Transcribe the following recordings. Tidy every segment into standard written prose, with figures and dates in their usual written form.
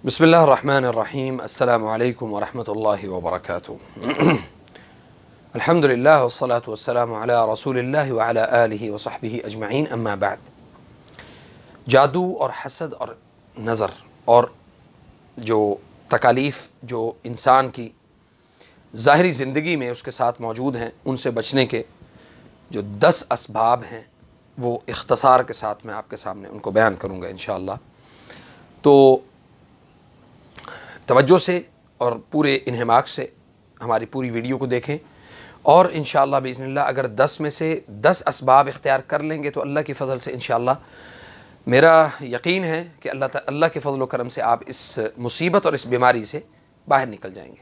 बिस्मिल्लाहिर्रहमानिर्रहीम अस्सलामु अलैकुम वरहमतुल्लाहि वबरकातुहू। अल्हम्दुलिल्लाह वस्सलातु वस्सलामु अला रसूलिल्लाहि व अला आलिहि व सहबिहि अजमईन, अम्मा बाद। जादू और हसद और नज़र और जो तकालीफ़ जो इंसान की ज़ाहिरी ज़िंदगी में उसके साथ मौजूद हैं, उनसे बचने के जो 10 असबाब हैं वो इख्तसार के साथ मैं आपके सामने उनको बयान करूँगा इंशाअल्लाह। तो तवज्जो से और पूरे इन्हिमाक से हमारी पूरी वीडियो को देखें और इंशाअल्लाह बिइज़्निल्लाह अगर 10 में से 10 असबाब इख्तियार कर लेंगे तो अल्लाह की फ़ज़ल से इंशाअल्लाह मेरा यकीन है कि अल्लाह के फ़ज़ल व करम से आप इस मुसीबत और इस बीमारी से बाहर निकल जाएंगे।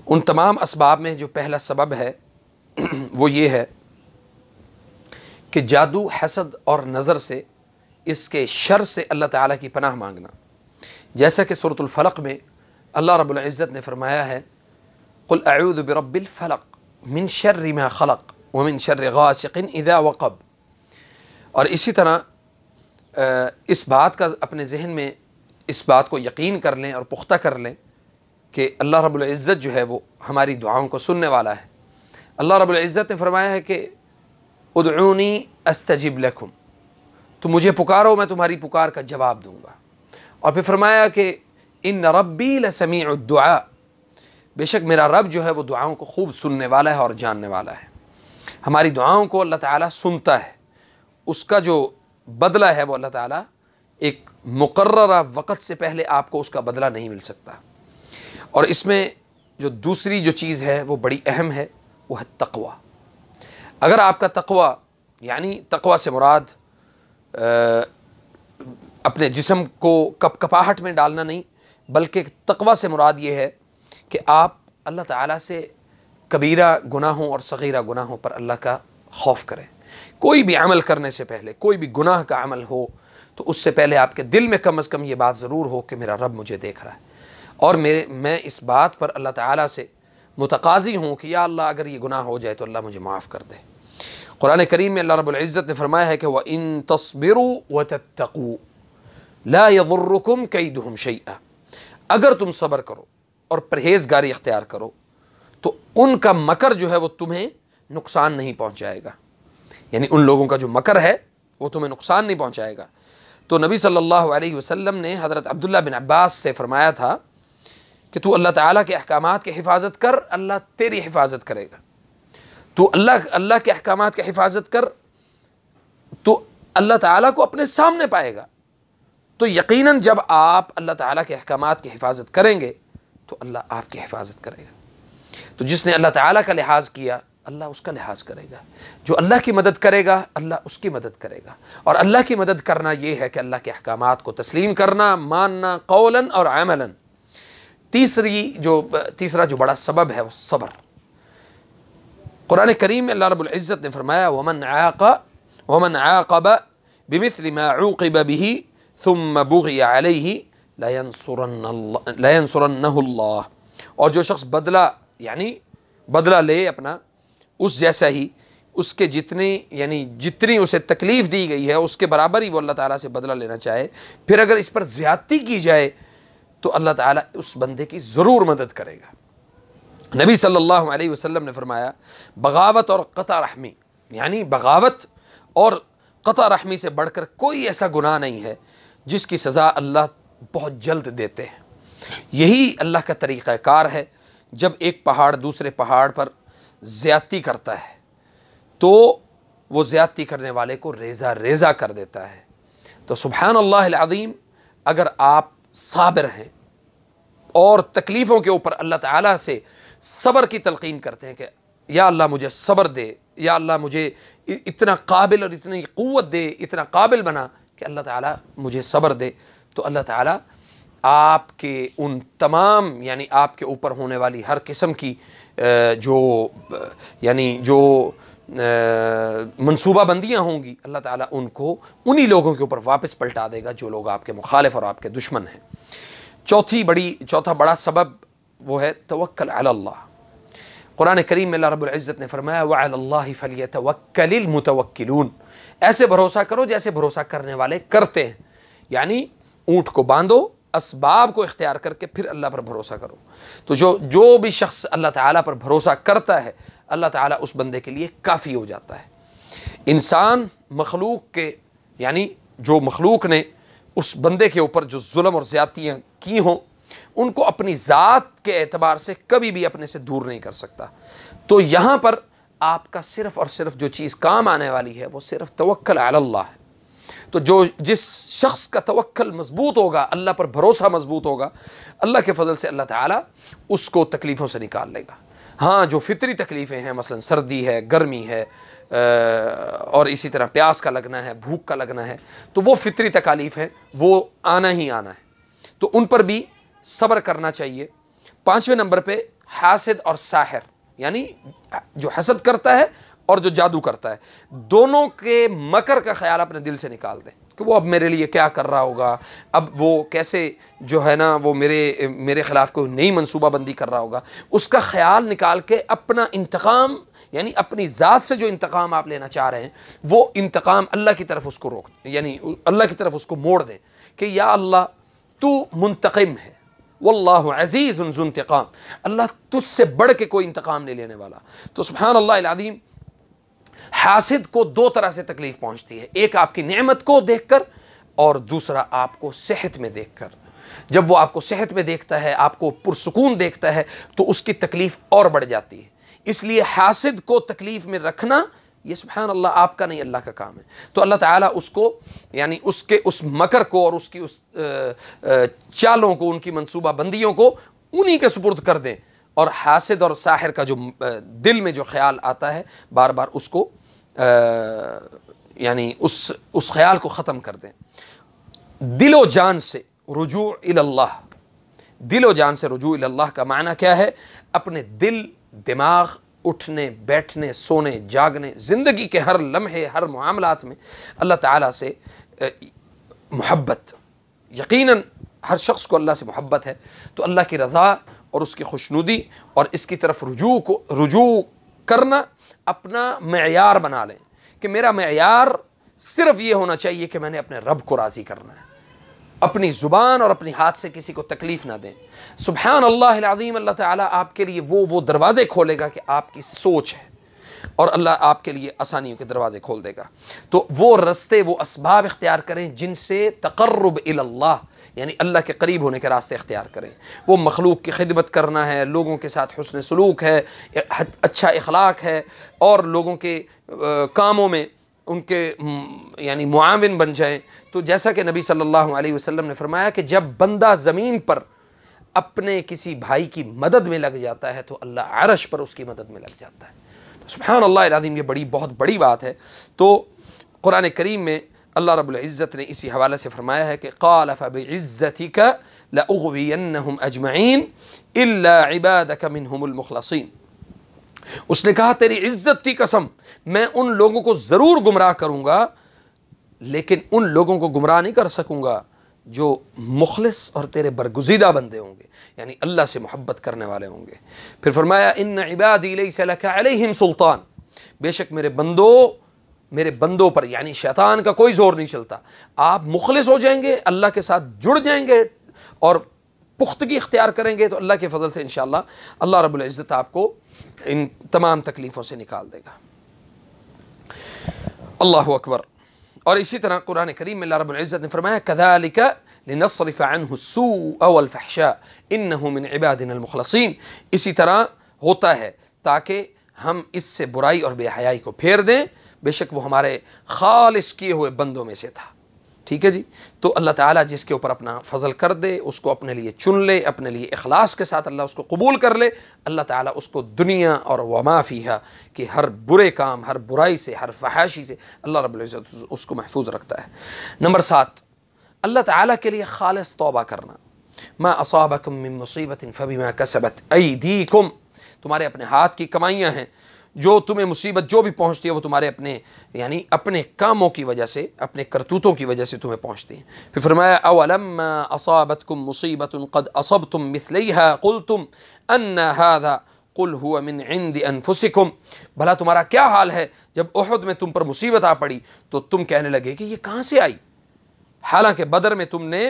उन तमाम असबाब में जो पहला सबब है वो ये है कि जादू, हसद और नज़र से, इसके शर से अल्लाह ताला की पनाह मांगना। जैसा कि सूरतुल फलक में अल्लाह रब्बुल इज़्ज़त ने फरमाया है, कुल अऊज़ु बिरब्बिल फलक मिन शर्रि मा खलक व मिन शर्रि गासिकिन इज़ा वक़ब। और इसी तरह इस बात का अपने ज़हन में इस बात को यकीन कर लें और पुख्ता कर लें कि अल्लाह रब्बुल इज़्ज़त जो है वो हमारी दुआओं को सुनने वाला है। अल्लाह रब्बुल इज़्ज़त ने फरमाया है कि उदऊनी अस्तजिब लकुम, तो मुझे पुकारो मैं तुम्हारी पुकार का जवाब दूँगा। और फिर फरमाया कि इन्न रब्बी लसमीउद दुआ, बेशक मेरा रब जो है वो दुआओं को खूब सुनने वाला है और जानने वाला है। हमारी दुआओं को अल्लाह ताला सुनता है, उसका जो बदला है वो अल्लाह ताला एक मुकर्ररा वक़्त से पहले आपको उसका बदला नहीं मिल सकता। और इसमें जो दूसरी जो चीज़ है वो बड़ी अहम है, वो है तक़वा। अगर आपका तक़वा, यानी तक़वा से मुराद अपने जिस्म को कपकपाहट में डालना नहीं, बल्कि तक़वा से मुराद ये है कि आप अल्लाह ताला से कबीरा गुनाहों और सग़ीरा गुनाहों पर अल्लाह का खौफ करें। कोई भी अमल करने से पहले, कोई भी गुनाह का अमल हो तो उससे पहले आपके दिल में कम अज़ कम ये बात ज़रूर हो कि मेरा रब मुझे देख रहा है और मैं इस बात पर अल्लाह ताला से मुतक़ाज़ी हूँ कि या अल्लाह अगर ये गुनाह हो जाए तो अल्लाह मुझे माफ़ कर दे। कुरान करीम में अल्लाह रब्बुल इज़्ज़त ने फरमाया है कि व इन तस्बिरू व तत्तक़ू ला यज़ुर्रुकुम कैदुहुम शैआ, अगर तुम सब्र करो और परहेज़गारी इख्तियार करो तो उनका मकर जो है वो तुम्हें नुकसान नहीं पहुँचाएगा। यानी उन लोगों का जो मकर है वो तुम्हें नुकसान नहीं पहुँचाएगा। तो नबी सल्लल्लाहु अलैहि वसल्लम ने हज़रत अब्दुल्लाह बिन अब्बास से फरमाया था कि तू अल्लाह ताला के अहकामात की हिफाजत कर, अल्लाह तेरी हिफाजत करेगा। तू अल्लाह के अहकामात की हिफाजत कर तो अल्लाह ताला को अपने सामने पाएगा। तो यकीनन जब आप अल्लाह ताला के अहकामात की हिफाजत करेंगे तो अल्लाह आपकी हिफाजत करेगा। तो जिसने अल्लाह ताला का लिहाज किया अल्लाह उसका लिहाज करेगा, जो अल्लाह की मदद करेगा अल्लाह उसकी मदद करेगा। और अल्लाह की मदद करना ये है कि अल्लाह के अहकामात को तस्लीम करना, मानना कौलन और अमलन। तीसरा जो बड़ा सबब है वो सब्र। कुरान करीम में अल्लाह रब्बुल इज़्ज़त ने फरमाया वमन आक़ब बिमिस्लि मा उक़िब बिही सुम्मा बुग़िया अलैहि लयंसुरन्नहुल्लाह। और जो शख्स बदला, यानी बदला ले अपना उस जैसा ही, उसके जितनी उसे तकलीफ़ दी गई है उसके बराबर ही वो अल्लाह ताला से बदला लेना चाहे, फिर अगर इस पर ज़्यादती की जाए तो अल्लाह ताला उस बंदे की ज़रूर मदद करेगा। नबी सल्लल्लाहु अलैहि वसल्लम ने फरमाया बगावत और क़ता रहमी, यानी बगावत और क़ता रहमी से बढ़कर कोई ऐसा गुनाह नहीं है जिसकी सज़ा अल्लाह बहुत जल्द देते हैं। यही अल्लाह का तरीक़ाकार है। जब एक पहाड़ दूसरे पहाड़ पर ज़्यादती करता है तो वो ज़्यादती करने वाले को रेज़ा रेज़ा कर देता है। तो सुब्हान अल्लाहिल अज़ीम, अगर आप साबिर हैं और तकलीफ़ों के ऊपर अल्लाह ताला से सब्र की तलक़ीन करते हैं कि या अल्लाह मुझे सब्र दे, या अल्लाह मुझे इतना काबिल और इतनी क़ुव्वत दे, इतना काबिल बना कि अल्लाह ताला मुझे सब्र दे, तो अल्लाह ताला आपके उन तमाम, यानी आपके ऊपर होने वाली हर किस्म की जो मनसूबाबंदियाँ होंगी अल्लाह ताला उनको उन्हीं लोगों के ऊपर वापस पलटा देगा जो लोग आपके मुखालिफ और आपके दुश्मन हैं। चौथा बड़ा सबब वो है तवक्कल अलल्लाह। कुरान करीम में अल्लाह रब्बुल इज़्ज़त ने फरमाया व अलल्लाहि फलियतवक्कलिल मुतवक्किलून, ऐसे भरोसा करो जैसे भरोसा करने वाले करते हैं। यानी ऊँट को बांधो असबाब को इख्तियार करके फिर अल्लाह पर भरोसा करो। तो जो भी शख्स अल्लाह ताला पर भरोसा करता है, अल्लाह ताला उस बंदे के लिए काफ़ी हो जाता है। इंसान मखलूक के, यानी जो मखलूक ने उस बंदे के ऊपर जो जुल्म और ज़्यादतियाँ की हों, उनको अपनी ज़ात के एतबार से कभी भी अपने से दूर नहीं कर सकता। तो यहाँ पर आपका सिर्फ़ और सिर्फ जो चीज़ काम आने वाली है वो सिर्फ तवक्कुल अल्लाह है। तो जिस शख्स का तवक्कुल मजबूत होगा, अल्लाह पर भरोसा मजबूत होगा, अल्लाह के फजल से अल्लाह ताला उसको तकलीफ़ों से निकाल लेगा। हाँ, जो फितरी तकलीफ़ें हैं, मसलन सर्दी है, गर्मी है, और इसी तरह प्यास का लगना है, भूख का लगना है, तो वो फितरी तकालीफ़ हैं, वो आना ही आना है, तो उन पर भी सब्र करना चाहिए। 5वें नंबर पे हासिद और साहिर, यानी जो हसद करता है और जो जादू करता है, दोनों के मकर का ख्याल अपने दिल से निकाल दें कि वो अब मेरे लिए क्या कर रहा होगा, अब वो कैसे जो है ना वो मेरे ख़िलाफ़ कोई नई मनसूबाबंदी कर रहा होगा। उसका ख्याल निकाल के अपना इंतकाम, यानी अपनी ज़ात से जो इंतकाम आप लेना चाह रहे हैं, वो इंतकाम अल्लाह की तरफ उसको रोक, यानी अल्लाह की तरफ उसको मोड़ दें कि या अल्लाह तू मुंतकिम है, वल्लाहु अज़ीज़ुन ज़ु इंतकाम, अल्लाह तुझसे बढ़ के कोई इंतकाम नहीं लेने वाला। तो सुब्हान अल्लाह अल अज़ीम, हासिद को दो तरह से तकलीफ पहुंचती है, एक आपकी नेमत को देखकर और दूसरा आपको सेहत में देखकर। जब वो आपको सेहत में देखता है, आपको पुरसुकून देखता है, तो उसकी तकलीफ और बढ़ जाती है। इसलिए हासिद को तकलीफ में रखना ये सुब्हान अल्लाह आपका नहीं, अल्लाह का काम है। तो अल्लाह ताला उसको, यानी उसके उस मकर को और उसकी उस चालों को, उनकी मनसूबा बंदियों को उन्हीं के सुपुर्द कर दें, और हासिद और साहिर का जो दिल में जो ख्याल आता है बार बार उसको यानी उस ख्याल को ख़त्म कर दें। दिलो जान से रुजू इल्लाह, दिलो जान से रुजू इल्लाह का माना क्या है? अपने दिल दिमाग, उठने बैठने, सोने जागने, ज़िंदगी के हर लम्हे, हर मामलात में अल्लाह ताला से मोहब्बत। यकीनन हर शख्स को अल्लाह से मोहब्बत है, तो अल्लाह की रज़ा और उसकी खुशनुदी और इसकी तरफ रुजू करना अपना मेयार बना लें कि मेरा मेयार सिर्फ ये होना चाहिए कि मैंने अपने रब को राज़ी करना है। अपनी ज़ुबान और अपनी हाथ से किसी को तकलीफ़ ना दें। सुब्हान अल्लाह अल अज़ीम, अल्लाह ताला आपके लिए वो दरवाज़े खोलेगा कि आपकी सोच है, और अल्लाह आपके लिए आसानियों के दरवाज़े खोल देगा। तो वो रस्ते, वो असबाब इख्तियार करें जिनसे तक़र्रुब इल्लाह, यानी अल्लाह के करीब होने के रास्ते इख्तियार करें। वो मखलूक की खिदमत करना है, लोगों के साथ हुस्न सलूक है, अच्छा इखलाक है, और लोगों के कामों में उनके यानी मुआविन बन जाएं। तो जैसा कि नबी सल्लल्लाहु अलैहि वसल्लम ने फरमाया कि जब बंदा ज़मीन पर अपने किसी भाई की मदद में लग जाता है तो अल्लाह अर्श पर उसकी मदद में लग जाता है। तो सुब्हान अल्लाह अल अज़ीम, ये बहुत बड़ी बात है। तो कुरान करीम में अल्लाह रब्बुल इज़्ज़त ने इसी हवाले से फरमाया है कि क़ाल फ़बिइज़्ज़तिका लअग़वियन्नहुम अजमईन इल्ला इबादक मिनहुमुल मुख़लसीन। उसने कहा तेरी इज़्ज़त की कसम, मैं उन लोगों को ज़रूर गुमराह करूँगा, लेकिन उन लोगों को गुमराह नहीं कर सकूँगा जो मुखलिस और तेरे बरगुज़ीदा बंदे होंगे, यानी अल्लाह से मोहब्बत करने वाले होंगे। फिर फरमाया इन्न इबादी लैसा लका अलैहिम सुल्तान, बेशक मेरे बंदों पर यानी शैतान का कोई ज़ोर नहीं चलता। आप मुखलिस हो जाएंगे, अल्लाह के साथ जुड़ जाएंगे और पुख्तगी इख्तियार करेंगे, तो अल्लाह के फजल से इंशाअल्लाह अल्लाह रब्बुल इज़्ज़त आपको इन तमाम तकलीफ़ों से निकाल देगा। अल्लाहु अकबर। और इसी तरह कुरान करीम में अल्लाह रब्बुल इज़्ज़त ने फरमाया कज़ालिका लिनस्रिफ़ अन्हु अस्सूअ वल फ़हशा इन्नहु मिन इबादिनल मुख़लसीन। इसी तरह होता है ताकि हम इससे बुराई और बेहयाई को फेर दें, बेशक वो हमारे खालिस किए हुए बंदों में से था। ठीक है जी। तो अल्लाह ताला जिसके ऊपर अपना फजल कर दे, उसको अपने लिए चुन ले, अपने लिए इखलास के साथ अल्लाह उसको कबूल कर ले, अल्लाह ताला उसको दुनिया और वमा फ़ीहा कि हर बुरे काम, हर बुराई से, हर फहाशी से अल्लाह रब्बुल इज़्ज़त उसको महफूज रखता है। नंबर 7, अल्लाह ताला के लिए खालिस तौबा करना। मा असाबकुम मिन मुसीबतिन फबिमा कसबत अयदीकुम, तुम्हारे अपने हाथ की कमाइयाँ हैं, जो तुम्हें मुसीबत जो भी पहुँचती है वो तुम्हारे अपने यानी अपने कामों की वजह से, अपने करतूतों की वजह से तुम्हें पहुँचती है। फिर फरमाया अवलम्मा असाबतकुम मुसीबतुन क़द असबतुम मिस्लैहा क़ुल्तुम अन्ना हाज़ा क़ुल हुवा मिन इंदि अनफुसिकुम, भला तुम्हारा क्या हाल है जब उहद में तुम पर मुसीबत आ पड़ी तो तुम कहने लगे कि ये कहाँ से आई, हालांकि बदर में तुमने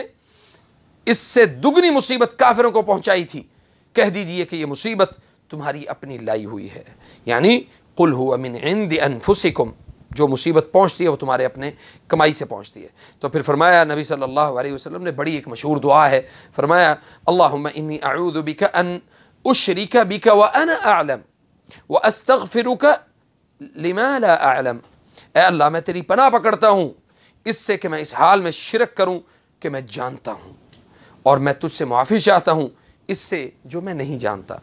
इससे दुगनी मुसीबत काफिरों को पहुंचाई थी, कह दीजिए कि यह मुसीबत तुम्हारी अपनी लाई हुई है। यानी कुल हुवा मिन इंदि अनफुसिकुम, जो मुसीबत पहुंचती है वो तुम्हारे अपने कमाई से पहुंचती है। तो फिर फरमाया नबी सल्लल्लाहु अलैहि वसल्लम ने, बड़ी एक मशहूर दुआ है, फरमाया अल्लाहुम्मा इन्नी अऊज़ु बिका अन उश्रिका बिका व अना अअलम व अस्तगफिरुका लिमा ला अअलम। ऐ अल्लाह, मैं तेरी पनाह पकड़ता हूँ इससे कि मैं इस हाल में शिरक करूँ कि मैं जानता हूँ, और मैं तुझसे मुआफ़ी चाहता हूँ इससे जो मैं नहीं जानता।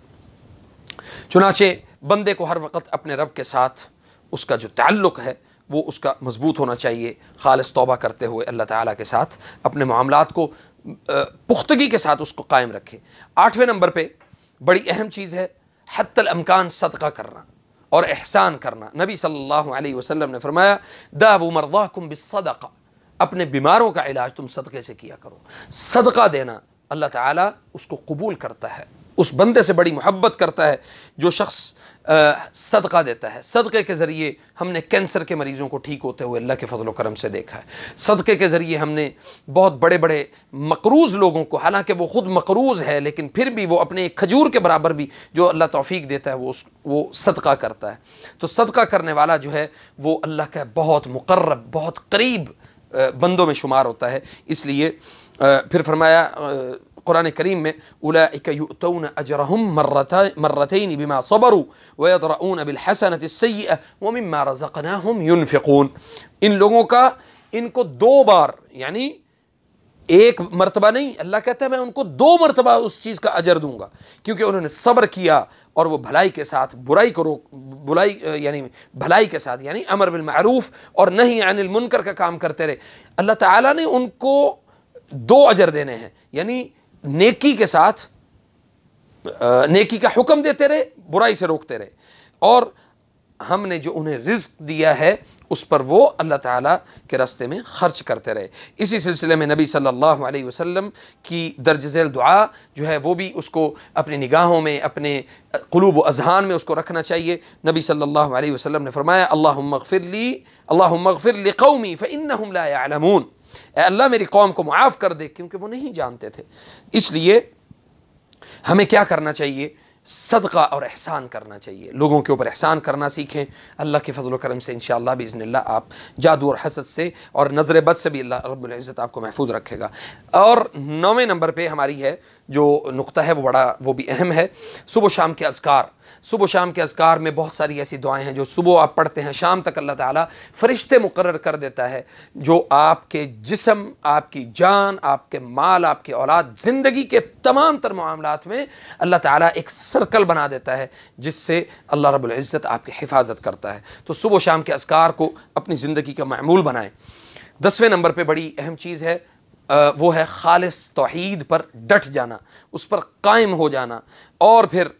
चुनाचे बंदे को हर वक़्त अपने रब के साथ उसका जो ताल्लुक़ है वो उसका मज़बूत होना चाहिए, खालिस तौबा करते हुए अल्लाह ताला के साथ अपने मामलात को पुख्तगी के साथ उसको कायम रखे। 8वें नंबर पे बड़ी अहम चीज़ है हत्तल अमकान सदका करना और एहसान करना। नबी सल्लल्लाहु अलैहि वसल्लम ने फरमाया दावू मरदाकुम बिस्सदका, अपने बीमारों का इलाज तुम सदक़े से किया करो। सदका देना अल्लाह ताला उसको कबूल करता है, उस बंदे से बड़ी मोहब्बत करता है जो शख्स सदका देता है। सदक़े के ज़रिए हमने कैंसर के मरीज़ों को ठीक होते हुए अल्लाह के फजल व करम से देखा है। सदक़े के ज़रिए हमने बहुत बड़े बड़े मकरूज़ लोगों को, हालांकि वो ख़ुद मकरूज़ है लेकिन फिर भी वो अपने एक खजूर के बराबर भी जो अल्लाह तौफ़ीक देता है वो सदका करता है। तो सदका करने वाला जो है वो अल्लाह का बहुत मुक़र्रब, बहुत करीब बंदों में शुमार होता है। इसलिए फिर फरमाया कुरान करीम में उलाइका युअतून अजरहुम मर्रतैन बिमा सबरू व यदरऊन बिल हसनति सय्यअ व मिम्मा रज़क़नाहुम युनफ़िक़ून। इन लोगों का इनको 2 बार, यानी 1 मरतबा नहीं, अल्लाह कहता है मैं उनको 2 मरतबा उस चीज़ का अजर दूंगा, क्योंकि उन्होंने सब्र किया और वो भलाई के साथ बुराई को यानी भलाई के साथ, यानी अमर बिल मारूफ और नही अनिल मुनकर का काम करते रहे। अल्लाह ताला ने उनको 2 अजर देने हैं, यानी नेकी के साथ नेकी का हुक्म देते रहे, बुराई से रोकते रहे, और हमने जो उन्हें रिज़्क़ दिया है उस पर वो अल्लाह ताला के रास्ते में ख़र्च करते रहे। इसी सिलसिले में नबी सल्लल्लाहु अलैहि वसल्लम की दर्ज झेल दुआ जो है वो भी उसको अपनी निगाहों में, अपने क़ुलूब व अज़हान में उसको रखना चाहिए। नबी सल्लल्लाहु अलैहि वसल्लम ने फरमाया अल्लाहुम्मा अग़फ़िर लि क़ौमी फ़इन्नहुम ला यअलमून, अल्लाह मेरी कौम को माफ़ कर दे क्योंकि वो नहीं जानते थे। इसलिए हमें क्या करना चाहिए? सदका और एहसान करना चाहिए, लोगों के ऊपर एहसान करना सीखें। अल्लाह के फजल व करम से इंशाअल्लाह बिइज़्निल्लाह आप जादू और हसद से और नज़र बद से भी अल्लाह रब्बुल इज़्ज़त आपको महफूज रखेगा। और 9वें नंबर पे हमारी है जो नुक्ता है वो भी अहम है, सुबह शाम के अज़कार। सुबह शाम के अज़कार में बहुत सारी ऐसी दुआएं हैं जो सुबह आप पढ़ते हैं शाम तक अल्लाह ताला फ़रिश्ते मुकर्रर कर देता है, जो आपके जिस्म, आपकी जान, आपके माल, आपके औलाद, ज़िंदगी के तमाम तर मामलात में अल्लाह ताला एक सर्कल बना देता है जिससे अल्लाह रब्बुल इज़्ज़त आपकी हिफाजत करता है। तो सुबह शाम के अज़कार को अपनी ज़िंदगी का मामूल बनाएं। 10वें नंबर पे बड़ी अहम चीज़ है, वो है खालिस तौहीद पर डट जाना, उस पर कायम हो जाना और फिर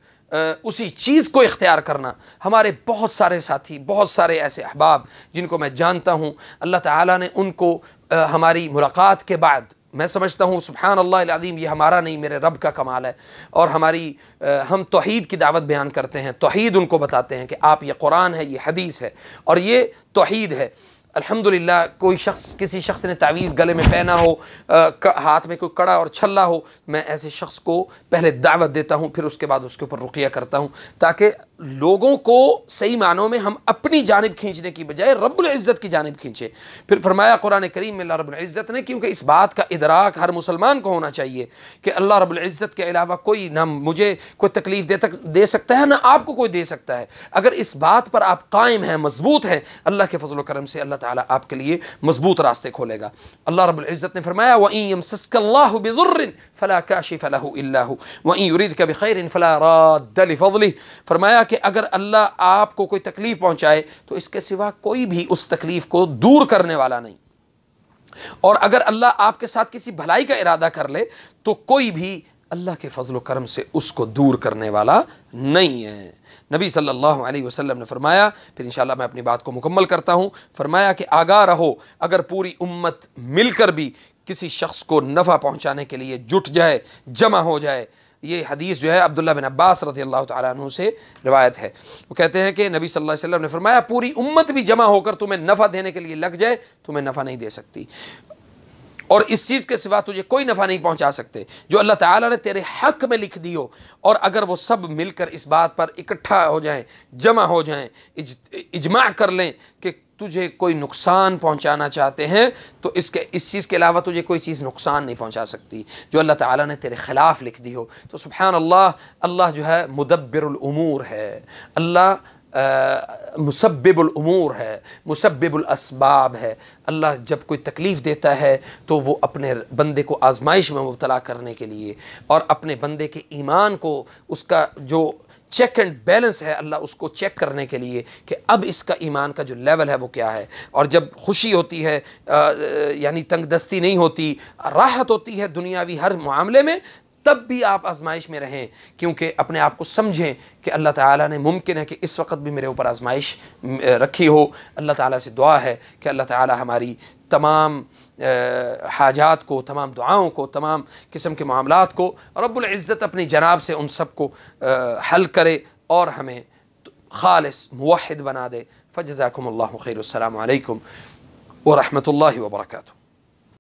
उसी चीज़ को इख्तियार करना। हमारे बहुत सारे साथी, बहुत सारे ऐसे अहबाब जिनको मैं जानता हूँ, अल्लाह ताला ने उनको हमारी मुलाकात के बाद, मैं समझता हूँ सुब्हान अल्लाह अज़ीम, ये हमारा नहीं मेरे रब का कमाल है। और हम तौहीद की दावत बयान करते हैं, तौहीद उनको बताते हैं कि आप, ये कुरान है, ये हदीस है और ये तौहीद है। अल्हम्दुलिल्लाह कोई शख्स, किसी शख्स ने तावीज़ गले में पहना हो, हाथ में कोई कड़ा और छल्ला हो, मैं ऐसे शख्स को पहले दावत देता हूँ, फिर उसके बाद उसके ऊपर रुक़िया करता हूँ, ताकि लोगों को सही मानों में हम अपनी जानिब खींचने की बजाय रब्बुल इज़्ज़त की जानिब खींचे। फिर फरमाया कुरान करीम में अल्लाह रब्बुल इज़्ज़त ने, क्योंकि इस बात का इदराक हर मुसलमान को होना चाहिए कि अल्लाह रब्बुल इज़्ज़त के अलावा कोई ना मुझे कोई तकलीफ़ दे सकता है, ना आपको कोई दे सकता है। अगर इस बात पर आप कायम हैं, मजबूत हैं, अल्लाह के फज़ल व करम से अल्लाह ताला आपके लिए मजबूत रास्ते खोलेगा। अल्लाह रब्बुल इज़्ज़त ने फरमाया व इन यमसस्कल्लाहु बिज़ुर्रिन फला काशिफ़ लहु इल्ला हु व इन युरिदका बिखैरिन फला राद्द लिफ़ज़लिह। फरमाया कि अगर अल्लाह आपको कोई तकलीफ पहुंचाए तो इसके सिवा कोई भी उस तकलीफ को दूर करने वाला नहीं, और अगर अल्लाह आपके साथ किसी भलाई का इरादा कर ले तो कोई भी अल्लाह के फजल व करम से उसको दूर करने वाला नहीं है। नबी सल्लल्लाहु अलैहि वसल्लम ने फरमाया, फिर इंशाअल्लाह मैं अपनी बात को मुकम्मल करता हूँ, फरमाया कि आगाह रहो, अगर पूरी उम्मत मिलकर भी किसी शख्स को नफ़ा पहुँचाने के लिए जुट जाए, जमा हो जाए। ये हदीस जो है अब्दुल्लाह बिन अब्बास रज़ियल्लाहु तआला अन्हु से रिवायत है। वो कहते हैं कि नबी सल्लल्लाहु अलैहि वसल्लम ने फरमाया, पूरी उम्मत भी जमा होकर तुम्हें नफ़ा देने के लिए लग जाए, तुम्हें नफ़ा नहीं दे सकती। और इस चीज़ के सिवा तुझे कोई नफ़ा नहीं पहुंचा सकते जो अल्लाह ताला ने तेरे हक़ में लिख दी हो। और अगर वो सब मिलकर इस बात पर इकट्ठा हो जाएं, जमा हो जाएं, इजमा कर लें कि तुझे कोई नुकसान पहुंचाना चाहते हैं, तो इस चीज़ के अलावा तुझे कोई चीज़ नुकसान नहीं पहुंचा सकती जो अल्लाह ताला ने तेरे ख़िलाफ़ लिख दी हो। तो सुब्हान अल्लाह, अल्लाह जो है मुदब्बिरुल उमूर है, अल्लाह मुसब्बिबुल उमूर है, मुसब्बिबुल असबाब है। अल्लाह जब कोई तकलीफ़ देता है तो वो अपने बंदे को आजमाइश में मुब्तला करने के लिए और अपने बंदे के ईमान को, उसका जो चेक एंड बैलेंस है, अल्लाह उसको चेक करने के लिए कि अब इसका ईमान का जो लेवल है वो क्या है। और जब खुशी होती है, यानी तंगदस्ती नहीं होती, राहत होती है दुनियावी हर मामले में, तब भी आप आजमाइश में रहें, क्योंकि अपने आप को समझें कि अल्लाह ताला ने, मुमकिन है कि इस वक्त भी मेरे ऊपर आजमाइश रखी हो। अल्लाह ताला से दुआ है कि अल्लाह ताला हमारी तमाम हाजात को, तमाम दुआओं को, तमाम किस्म के मामलात को रब्बुल इज़्ज़त अपनी जनाब से उन सब को हल करे और हमें खालिस मुवहिद बना दे। फ़जज़ाकुमुल्लाहु खैर। अस्सलामु अलैकुम व रहमतुल्लाहि व बरकातुहू।